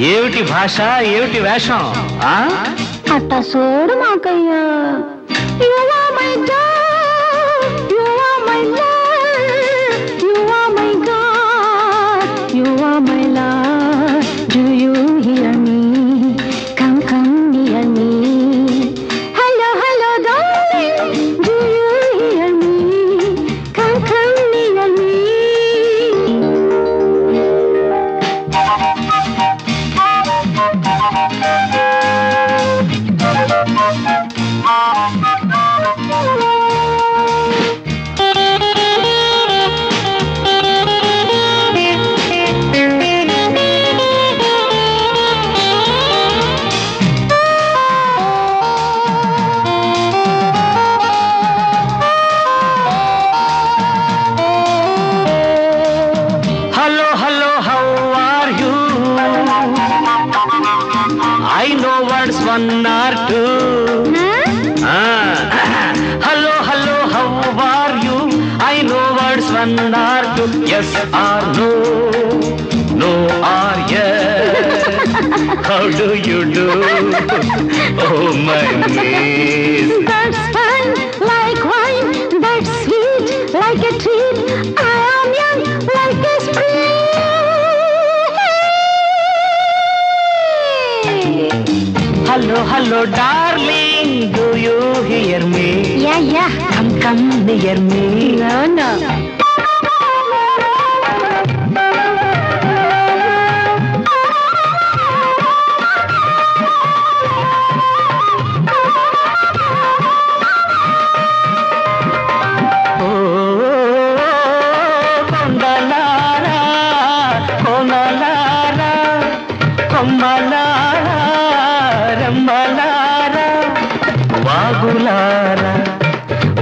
ఏమిటి భాష ఏమిటి వేషం అట్ట సోడు మాకయ్యా Yes or no, no or yes. How do you do? Oh my miss. That's fun, like wine. That's sweet, like a treat. I am young, like a spring. Hello, hello, darling. Do you hear me? Yeah, yeah. Come near me. No.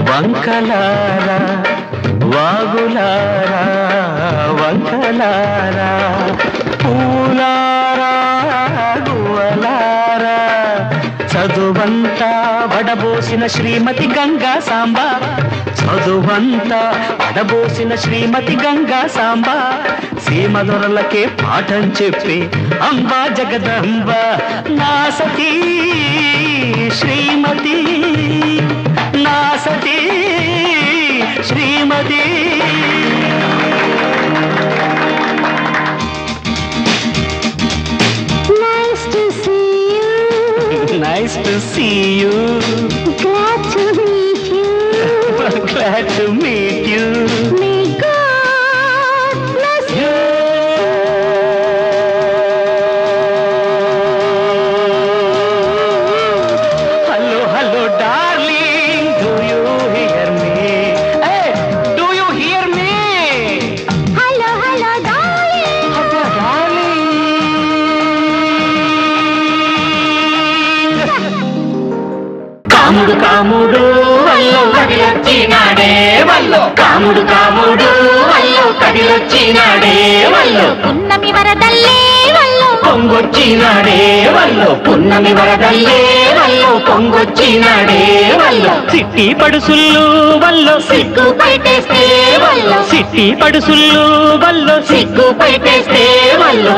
వంకలారా వాగులారా వంకలారా పూలారా గువలారా చదువంతా వడబోసిన శ్రీమతి గంగా సాంబ చదువంతా వడబోసిన శ్రీమతి గంగా సాంబ సీమదొరలకే పాఠం చెప్పి అంబా జగదంబ నా సతీ శ్రీమతి నా సతీ శ్రీమతి Nice to see you. Nice to see you. Glad to meet you. Glad to meet you. May God bless you. Hello, darling. Do you hear me? Hey, do you hear me? Hello, darling. darling. కాముడు వల్లో కదిలొచ్చినాడే వల్లో కాముడు వల్లో కదిలొచ్చినాడే వల్లో పున్నమి వరదల్లే వల్లో పొంగొచ్చినాడే వల్లో పున్నమి వరదల్లే వల్లో పొంగొచ్చినాడే వల్లో సిట్టి పడుసుళ్ళు వల్లో సిగ్గు పైటేస్తే వల్లో సిట్టి పడుసుళ్ళు వల్లో సిగ్గు పైటేస్తే వల్లో